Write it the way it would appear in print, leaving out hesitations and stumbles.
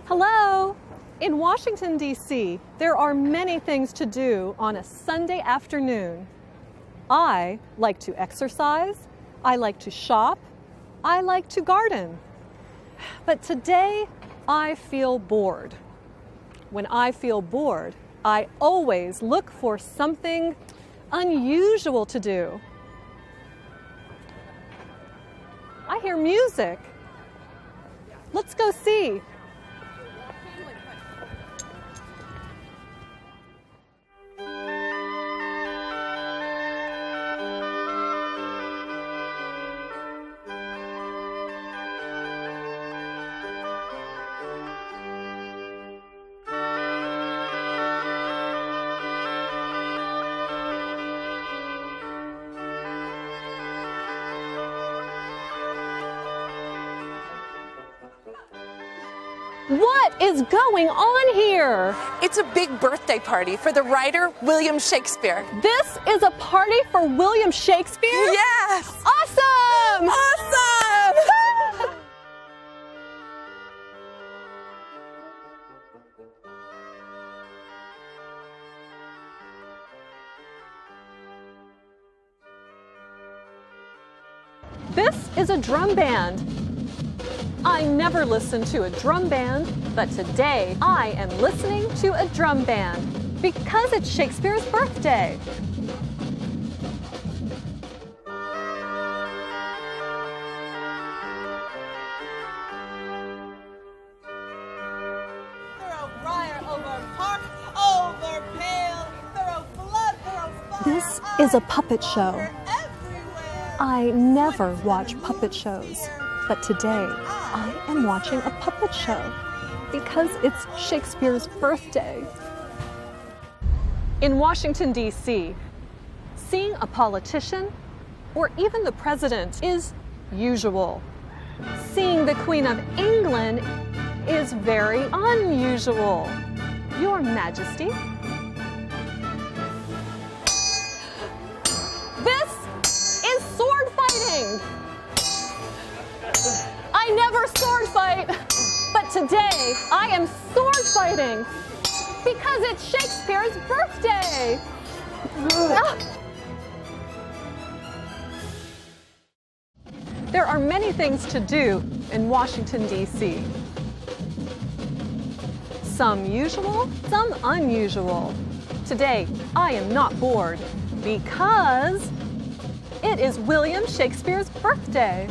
Hello! In Washington, D.C., there are many things to do on a Sunday afternoon. I like to exercise, I like to shop, I like to garden. But today, I feel bored. When I feel bored, I always look for something unusual to do. I hear music. Let's go see. What is going on here? It's a big birthday party for the writer William Shakespeare. This is a party for William Shakespeare? Yes! Awesome! Awesome! This is a drum band. I never listen to a drum band, but today I am listening to a drum band because it's Shakespeare's birthday. This is a puppet show. I never watch puppet shows, but today I am watching a puppet show because it's Shakespeare's birthday. In Washington, D.C., seeing a politician or even the president is usual. Seeing the Queen of England is very unusual. Your Majesty. This is sword fighting. I never sword fight, but today I am sword fighting because it's Shakespeare's birthday. There are many things to do in Washington, D.C. Some usual, some unusual. Today I am not bored because it is William Shakespeare's birthday.